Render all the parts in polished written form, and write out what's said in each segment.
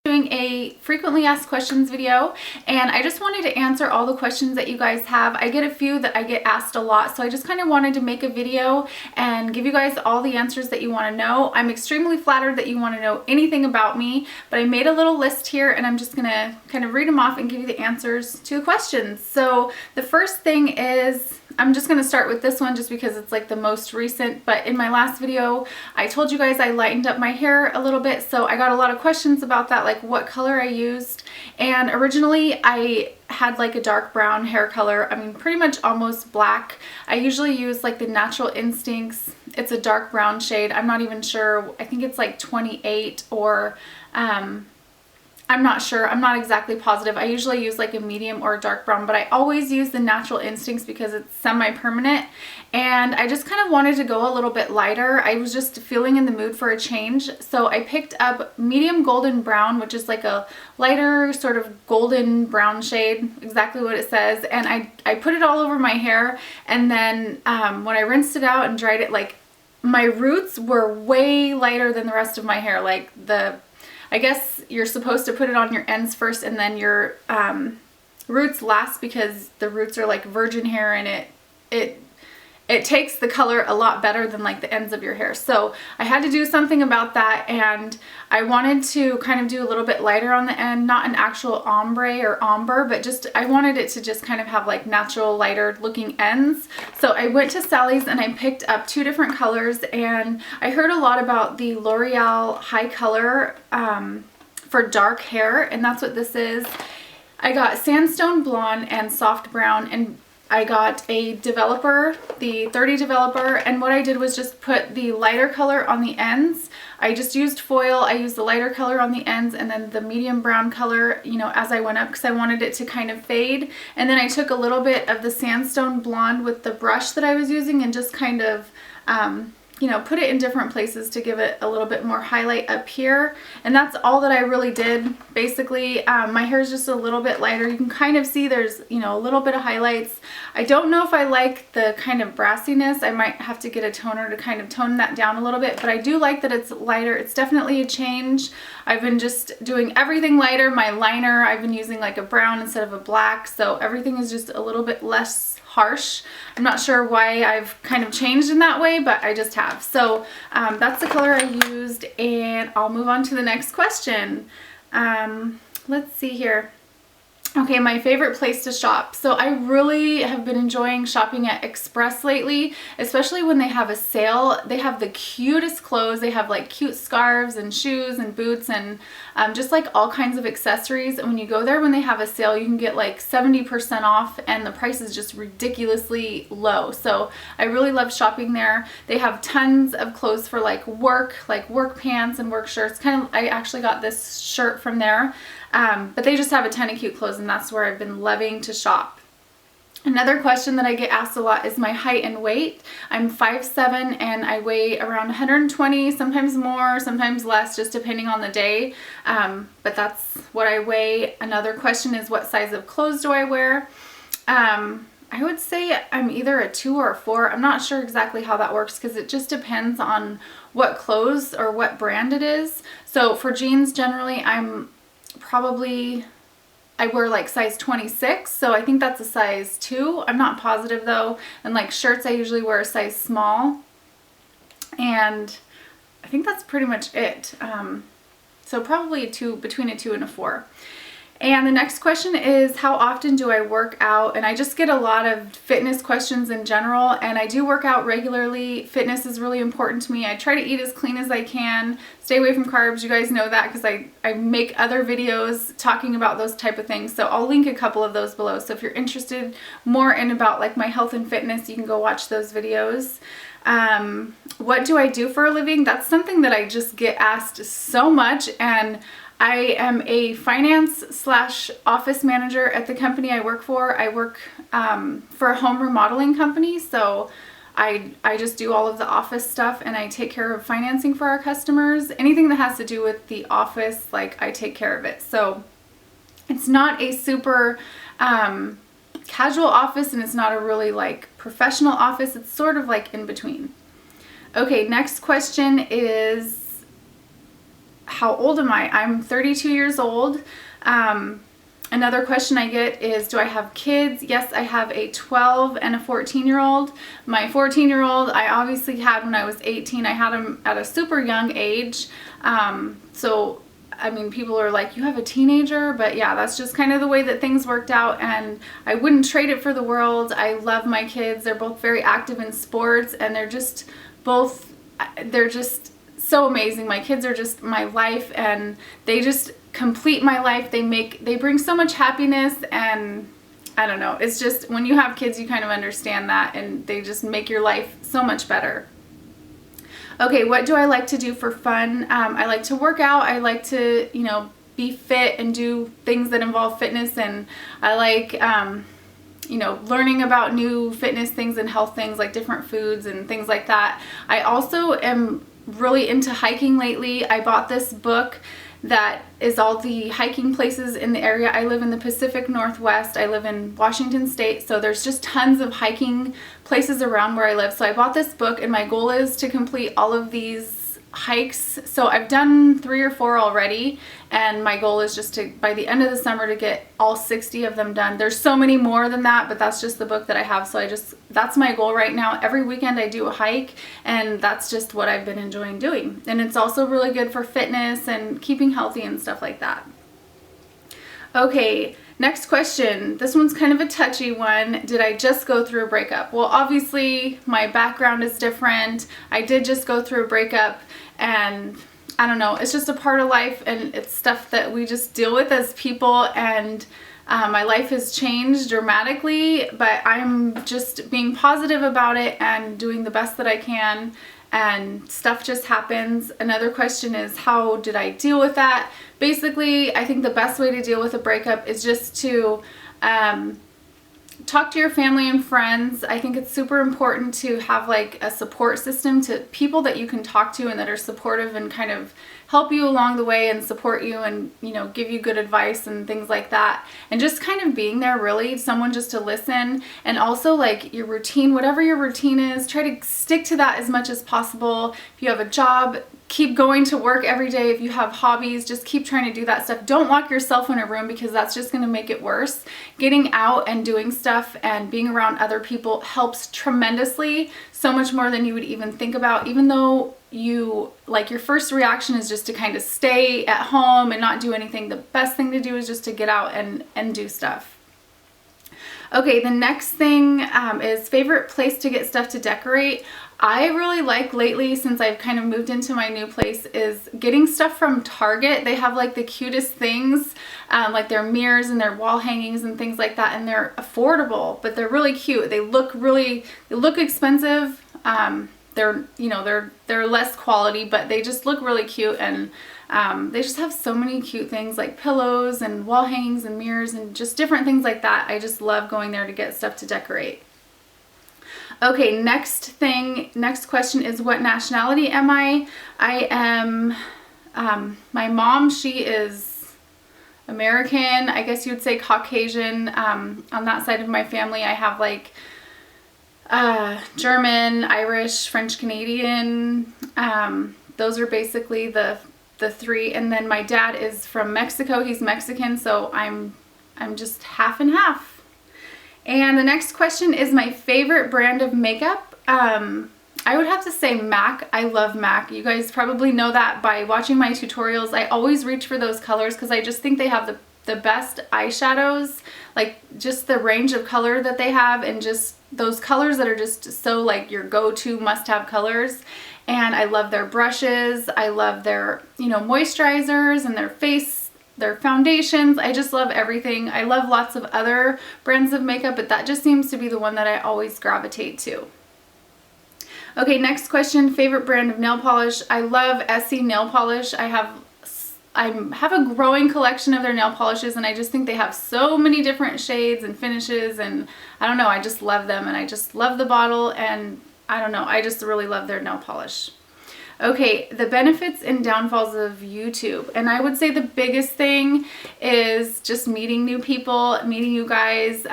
Doing a frequently asked questions video, and I just wanted to answer all the questions that you guys have. I get a few that I get asked a lot, so I just kind of wanted to make a video and give you guys all the answers that you want to know. I'm extremely flattered that you want to know anything about me, but I made a little list here and I'm just gonna kind of read them off and give you the answers to the questions. So the first thing is, I'm just going to start with this one just because it's like the most recent, but in my last video I told you guys I lightened up my hair a little bit, so I got a lot of questions about that, like what color I used. And originally I had like a dark brown hair color, I mean pretty much almost black. I usually use like the Natural Instincts, it's a dark brown shade, I'm not even sure, I think it's like 28 or I'm not sure, I'm not exactly positive. I usually use like a medium or a dark brown, but I always use the Natural Instincts because it's semi-permanent, and I just kind of wanted to go a little bit lighter. I was just feeling in the mood for a change, so I picked up medium golden brown, which is like a lighter sort of golden brown shade, exactly what it says, and I put it all over my hair, and then when I rinsed it out and dried it, like my roots were way lighter than the rest of my hair. Like I guess you're supposed to put it on your ends first and then your roots last, because the roots are like virgin hair and it takes the color a lot better than like the ends of your hair. So I had to do something about that, and I wanted to kind of do a little bit lighter on the end, not an actual ombre or ombre, but just I wanted it to just kind of have like natural lighter looking ends. So I went to Sally's and I picked up two different colors, and I heard a lot about the L'Oreal High Color for dark hair, and that's what this is. I got Sandstone Blonde and Soft Brown, and I got a developer, the 30 developer, and what I did was just put the lighter color on the ends. I just used foil, I used the lighter color on the ends and then the medium brown color, you know, as I went up, because I wanted it to kind of fade. And then I took a little bit of the Sandstone Blonde with the brush that I was using and just kind of you know, put it in different places to give it a little bit more highlight up here. And that's all that I really did. Basically, my hair is just a little bit lighter. You can kind of see there's, you know, a little bit of highlights. I don't know if I like the kind of brassiness. I might have to get a toner to kind of tone that down a little bit, but I do like that it's lighter. It's definitely a change. I've been just doing everything lighter. My liner, I've been using like a brown instead of a black, so everything is just a little bit less harsh. I'm not sure why I've kind of changed in that way, but I just have. So that's the color I used, and I'll move on to the next question. Let's see here. Okay, my favorite place to shop. So I really have been enjoying shopping at Express lately, especially when they have a sale. They have the cutest clothes. They have like cute scarves and shoes and boots and just like all kinds of accessories. And when you go there when they have a sale, you can get like 70% off, and the price is just ridiculously low. So I really love shopping there. They have tons of clothes for like work pants and work shirts. I actually got this shirt from there. But they just have a ton of cute clothes, and that's where I've been loving to shop. Another question that I get asked a lot is my height and weight. I'm 5'7" and I weigh around 120, sometimes more, sometimes less, just depending on the day. But that's what I weigh. Another question is, what size of clothes do I wear? I would say I'm either a 2 or a 4. I'm not sure exactly how that works because it just depends on what clothes or what brand it is. So for jeans, generally I wear like size 26, so I think that's a size 2. I'm not positive though. And like shirts, I usually wear a size small, and I think that's pretty much it. So probably between a 2 and a 4. And the next question is, how often do I work out? And I just get a lot of fitness questions in general, and I do work out regularly. Fitness is really important to me. I try to eat as clean as I can, stay away from carbs. You guys know that because I make other videos talking about those type of things. So I'll link a couple of those below. So if you're interested more in about like my health and fitness, you can go watch those videos. What do I do for a living? That's something that I just get asked so much, and I am a finance/office manager at the company I work for. I work for a home remodeling company, so I just do all of the office stuff, and I take care of financing for our customers. Anything that has to do with the office, like I take care of it. So it's not a super casual office, and it's not a really like professional office. It's sort of like in between. Okay, next question is, how old am I? I'm 32 years old. Another question I get is, do I have kids? Yes, I have a 12 and a 14-year-old. My 14-year-old, I obviously had when I was 18. I had him at a super young age. So, I mean, people are like, you have a teenager? But yeah, that's just kind of the way that things worked out, and I wouldn't trade it for the world. I love my kids. They're both very active in sports, and they're just so amazing. My kids are just my life, and they just complete my life. They bring so much happiness, and I don't know. It's just when you have kids, you kind of understand that, and they just make your life so much better. Okay, what do I like to do for fun? I like to work out. I like to, be fit and do things that involve fitness, and I like, learning about new fitness things and health things like different foods and things like that. I also am really into hiking lately. I bought this book that is all the hiking places in the area. I live in the Pacific Northwest. I live in Washington State, so there's just tons of hiking places around where I live. So I bought this book, and my goal is to complete all of these hikes. So I've done 3 or 4 already, and my goal is just to, by the end of the summer, to get all 60 of them done. There's so many more than that, but that's just the book that I have. So that's my goal right now. Every weekend I do a hike, and that's just what I've been enjoying doing. And it's also really good for fitness and keeping healthy and stuff like that. Okay, next question. This one's kind of a touchy one. Did I just go through a breakup? Well, obviously my background is different. I did just go through a breakup, and I don't know, it's just a part of life, and it's stuff that we just deal with as people, and my life has changed dramatically, but I'm just being positive about it and doing the best that I can, and stuff just happens. Another question is, how did I deal with that? Basically, I think the best way to deal with a breakup is just to talk to your family and friends. I think it's super important to have like a support system, to people that you can talk to and that are supportive and kind of help you along the way and support you and, give you good advice and things like that. And just kind of being there, really, someone just to listen. And also like your routine, whatever your routine is, try to stick to that as much as possible. If you have a job, keep going to work every day. If you have hobbies, just keep trying to do that stuff. Don't lock yourself in a room, because that's just going to make it worse. Getting out and doing stuff and being around other people helps tremendously, so much more than you would even think about. Even though your first reaction is just to kind of stay at home and not do anything, the best thing to do is just to get out and do stuff. Okay, the next thing is favorite place to get stuff to decorate. I really like lately, since I've kind of moved into my new place, is getting stuff from Target. They have like the cutest things, like their mirrors and their wall hangings and things like that, and they're affordable, but they're really cute. They look expensive. They're less quality, but they just look really cute, and they just have so many cute things like pillows and wall hangings and mirrors and just different things like that. I just love going there to get stuff to decorate. Okay, next question is, what nationality am I? I am, my mom, she is American. I guess you would say Caucasian. On that side of my family, I have like German, Irish, French, Canadian. Those are basically the 3. And then my dad is from Mexico. He's Mexican, so I'm just half and half. And the next question is my favorite brand of makeup. I would have to say MAC. I love MAC. You guys probably know that by watching my tutorials. I always reach for those colors because I just think they have the best eyeshadows, like just the range of color that they have, and just those colors that are just so like your go-to must-have colors. And I love their brushes. I love their, moisturizers and their foundations. I just love everything. I love lots of other brands of makeup, but that just seems to be the one that I always gravitate to. Okay, next question, favorite brand of nail polish. I love Essie nail polish. I have a growing collection of their nail polishes, and I just think they have so many different shades and finishes, and I don't know, I just love them, and I just love the bottle, and I don't know, I just really love their nail polish. Okay, the benefits and downfalls of YouTube. And I would say the biggest thing is just meeting new people, meeting you guys,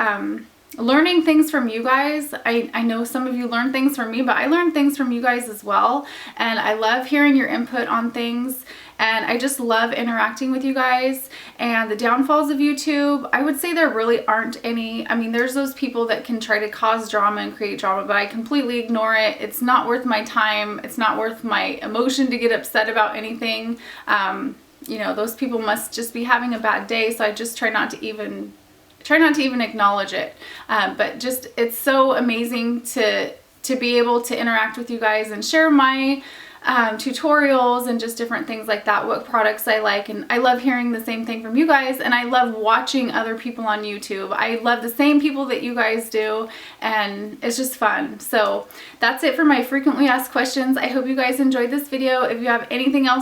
learning things from you guys. I know some of you learn things from me, but I learn things from you guys as well. And I love hearing your input on things. and I just love interacting with you guys. And the downfalls of YouTube, I would say there really aren't any. I mean, there's those people that can try to cause drama and create drama, but I completely ignore it. It's not worth my time. It's not worth my emotion to get upset about anything. You know, those people must just be having a bad day, so I just try not to even acknowledge it. But just, it's so amazing to be able to interact with you guys and share my tutorials and just different things like that, what products I like. And I love hearing the same thing from you guys, and I love watching other people on YouTube. I love the same people that you guys do, and it's just fun. So that's it for my frequently asked questions. I hope you guys enjoyed this video. If you have anything else